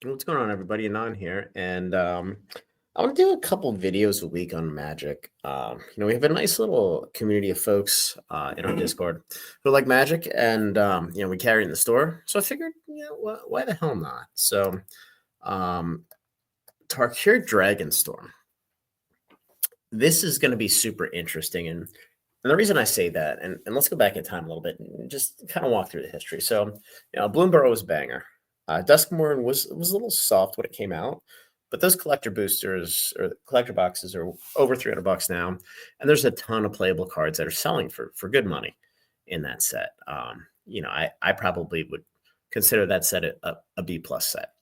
What's going on, everybody? Anon here, and I want to do a couple videos a week on Magic. We have a nice little community of folks in our Discord who like Magic, and we carry it in the store. So I figured, why the hell not? So, Tarkir Dragonstorm. This is going to be super interesting, and the reason I say that, and let's go back in time a little bit and just kind of walk through the history. So, Bloomborough was a banger. Duskmourn was a little soft when it came out, but those collector boosters or collector boxes are over $300 now, and there's a ton of playable cards that are selling for good money in that set. I probably would consider that set a B plus set.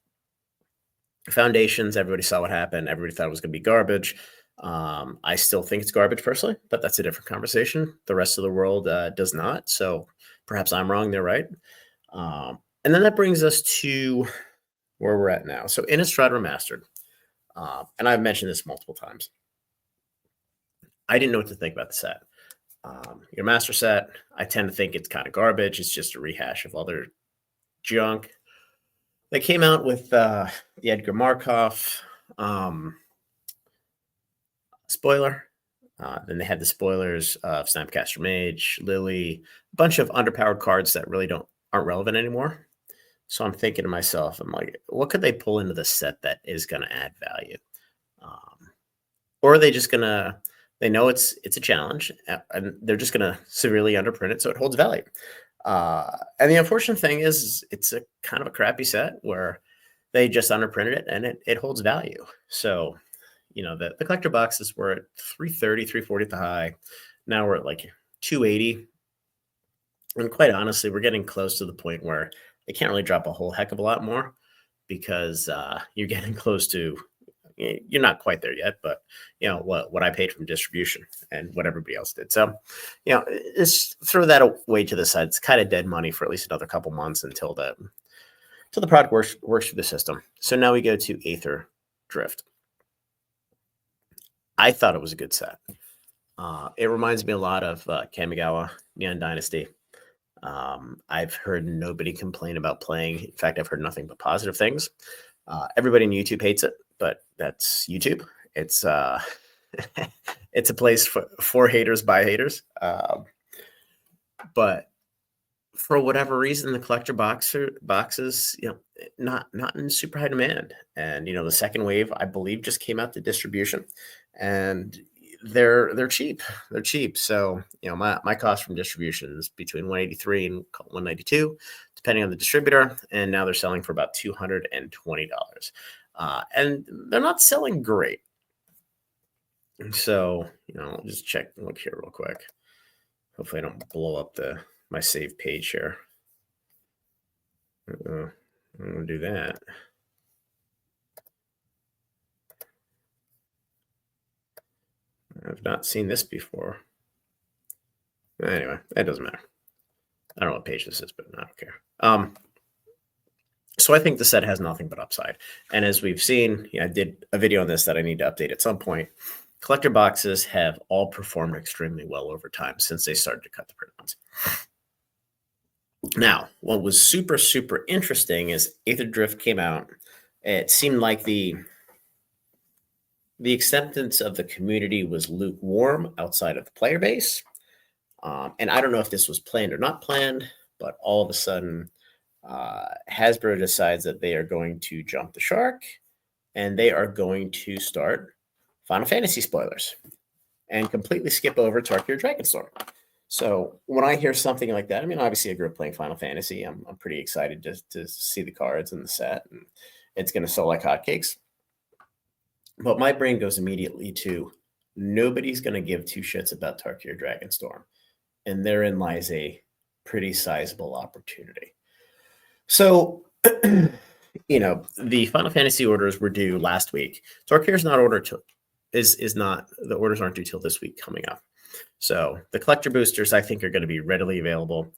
Foundations, everybody saw what happened. Everybody thought it was going to be garbage. I still think it's garbage personally, but that's a different conversation. The rest of the world does not. So perhaps I'm wrong. They're right. And then that brings us to where we're at now. So Innistrad Remastered. And I've mentioned this multiple times. I didn't know what to think about the set. Your master set, I tend to think it's kind of garbage. It's just a rehash of other junk. They came out with the Edgar Markov spoiler. Then they had the spoilers of Snapcaster Mage, Lily, a bunch of underpowered cards that really aren't relevant anymore. So I'm thinking to myself, I'm like, what could they pull into the set that is going to add value? Or are they just going to, they know it's a challenge, and they're just going to severely underprint it so it holds value. And the unfortunate thing is it's a kind of a crappy set where they just underprinted it and it holds value. So, the collector boxes were at $330, $340 at the high. Now we're at like $280. And quite honestly, we're getting close to the point where they can't really drop a whole heck of a lot more because you're getting close to, you're not quite there yet, but what I paid from distribution and what everybody else did. So, just throw that away to the side. It's kind of dead money for at least another couple months until the product works through the system. So now we go to Aetherdrift. I thought it was a good set. It reminds me a lot of Kamigawa Neon Dynasty. I've heard nobody complain about playing. In fact, I've heard nothing but positive things. Everybody on YouTube hates it, but that's YouTube. It's it's a place for haters by haters. But for whatever reason, the collector boxes, not in super high demand. And the second wave, I believe, just came out to distribution, and they're cheap. They're cheap. So my cost from distribution is between $183 and $192, depending on the distributor. And now they're selling for about $220. And they're not selling great. So I'll just look here real quick. Hopefully I don't blow up my save page here. I'm gonna do that. I've not seen this before. Anyway, that doesn't matter. I don't know what page this is, but I don't care. So I think the set has nothing but upside. And as we've seen, I did a video on this that I need to update at some point. Collector boxes have all performed extremely well over time since they started to cut the print runs. Now, what was super, super interesting is Aetherdrift came out. It seemed like the acceptance of the community was lukewarm outside of the player base. And I don't know if this was planned or not planned, but all of a sudden, Hasbro decides that they are going to jump the shark and they are going to start Final Fantasy spoilers and completely skip over Tarkir Dragonstorm. So when I hear something like that, obviously I grew up playing Final Fantasy. I'm pretty excited to see the cards and the set, and it's going to sell like hotcakes. But my brain goes immediately to nobody's going to give two shits about Tarkir Dragonstorm, and therein lies a pretty sizable opportunity. So, the Final Fantasy orders were due last week. Tarkir's not ordered the orders aren't due till this week coming up. So the collector boosters, I think, are going to be readily available.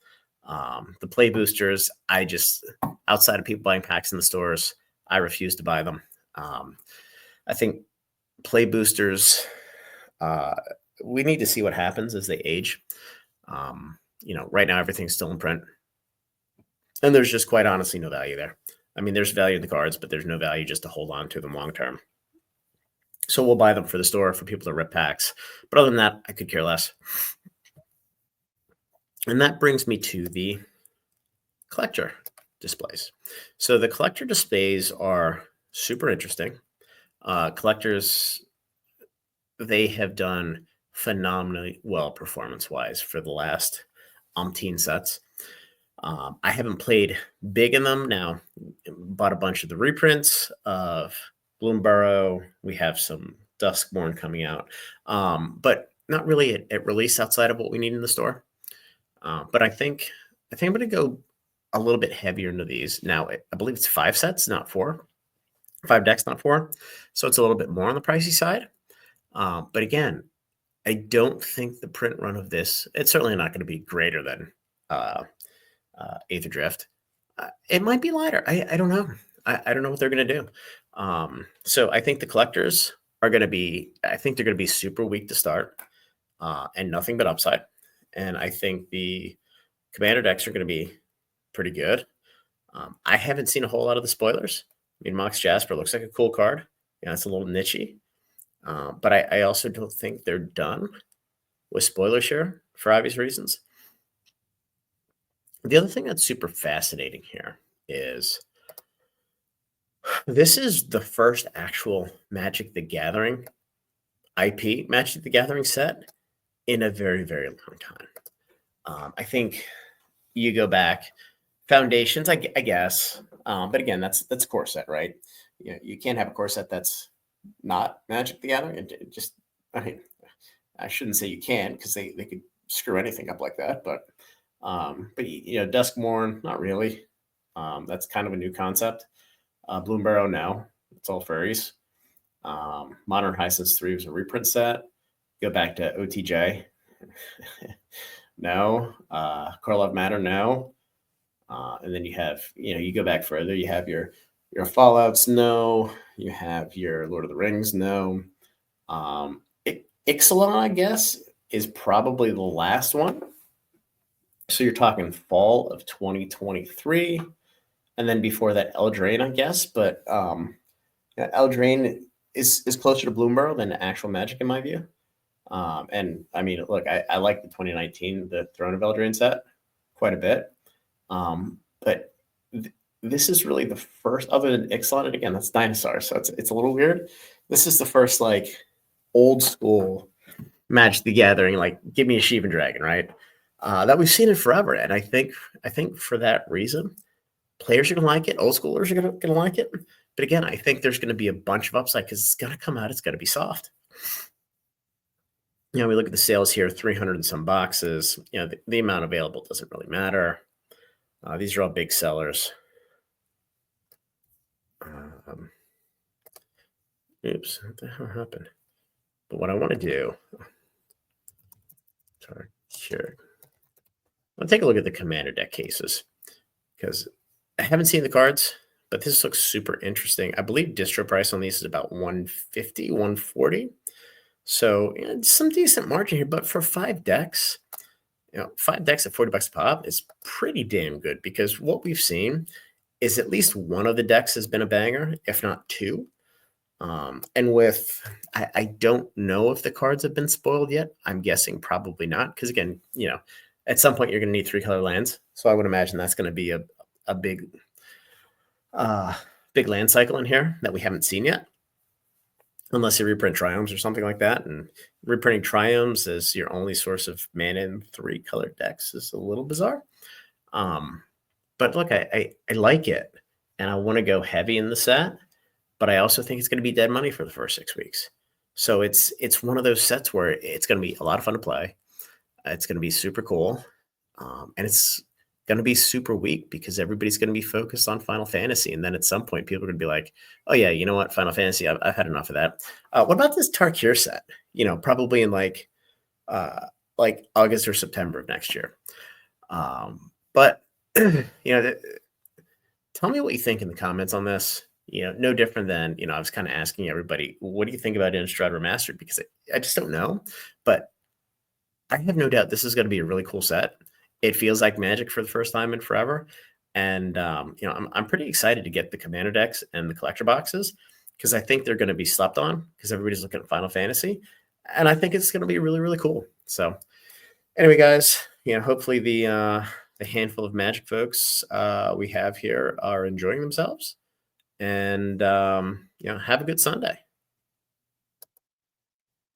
The play boosters, outside of people buying packs in the stores, I refuse to buy them. I think play boosters, we need to see what happens as they age. Right now everything's still in print, and there's just quite honestly no value there. I mean, there's value in the cards, but there's no value just to hold on to them long term. So we'll buy them for the store for people to rip packs. But other than that, I could care less. And that brings me to the collector displays. So the collector displays are super interesting. Collectors, they have done phenomenally well performance-wise for the last umpteen sets. I haven't played big in them. Now, bought a bunch of the reprints of Bloomburrow. We have some Duskborn coming out, but not really at release outside of what we need in the store. But I think I'm going to go a little bit heavier into these. Now, I believe it's 5 sets, not 4. 5 decks, not 4. So it's a little bit more on the pricey side. But again, I don't think the print run of this, it's certainly not going to be greater than Aetherdrift. It might be lighter. I don't know. I don't know what they're going to do. So I think the collectors are going to be, I think they're going to be super weak to start and nothing but upside. And I think the commander decks are going to be pretty good. I haven't seen a whole lot of the spoilers. I mean, Mox Jasper looks like a cool card. Yeah, it's a little nichey. But I also don't think they're done with spoiler share for obvious reasons. The other thing that's super fascinating here is this is the first actual Magic the Gathering IP, Magic the Gathering set in a very, very long time. I think you go back, Foundations, I guess. But again, that's a core set, right? You can't have a core set that's not Magic the Gathering. It just, I mean, I shouldn't say you can because they could screw anything up like that. But Duskborn, not really. That's kind of a new concept. Bloomburrow, no, it's all furries. Modern Hyacinth 3 was a reprint set. Go back to OTJ. No. Karlov Matter, no. And then you have, you go back further, you have your Fallouts, no. You have your Lord of the Rings, no. Ixalan, I guess, is probably the last one. So you're talking fall of 2023. And then before that, Eldraine, I guess. But Eldraine is closer to Bloomburrow than actual Magic, in my view. And I mean, look, I like the 2019, the Throne of Eldraine set quite a bit. But this is really the first, other than Ixalan, and again, that's Dinosaur, so it's a little weird. This is the first, like, old school Magic the Gathering, like, give me a Sheevan Dragon, right? That we've seen in forever. And I think for that reason, players are going to like it. Old schoolers are going to like it. But again, I think there's going to be a bunch of upside because it's going to come out. It's going to be soft. We look at the sales here, 300 and some boxes. The amount available doesn't really matter. These are all big sellers. Oops, what the hell happened? But what I want to do, Tarkir. I'll take a look at the commander deck cases because I haven't seen the cards, but this looks super interesting. I believe distro price on these is about 150, 140. So some decent margin here, but for 5 decks, 5 decks at $40 a pop is pretty damn good because what we've seen is at least one of the decks has been a banger, if not 2. And with, I don't know if the cards have been spoiled yet. I'm guessing probably not. Because again, at some point you're going to need 3-color lands. So I would imagine that's going to be a big land cycle in here that we haven't seen yet. Unless you reprint Triomes or something like that. And reprinting Triomes as your only source of mana in 3-color decks is a little bizarre. But look, I like it. And I want to go heavy in the set. But I also think it's going to be dead money for the first 6 weeks. So it's one of those sets where it's going to be a lot of fun to play. It's going to be super cool. And it's going to be super weak because everybody's going to be focused on Final Fantasy. And then at some point, people are going to be like, oh, yeah, you know what? Final Fantasy, I've had enough of that. What about this Tarkir set? Probably in like August or September of next year. But, tell me what you think in the comments on this. No different than, I was kind of asking everybody, what do you think about Innistrad Remastered? Because I just don't know. But I have no doubt this is going to be a really cool set. It feels like Magic for the first time in forever. And you know, I'm pretty excited to get the commander decks and the collector boxes because I think they're going to be slept on because everybody's looking at Final Fantasy, and I think it's going to be really, really cool. So anyway, guys, you know, hopefully the handful of Magic folks we have here are enjoying themselves, and you know, have a good Sunday.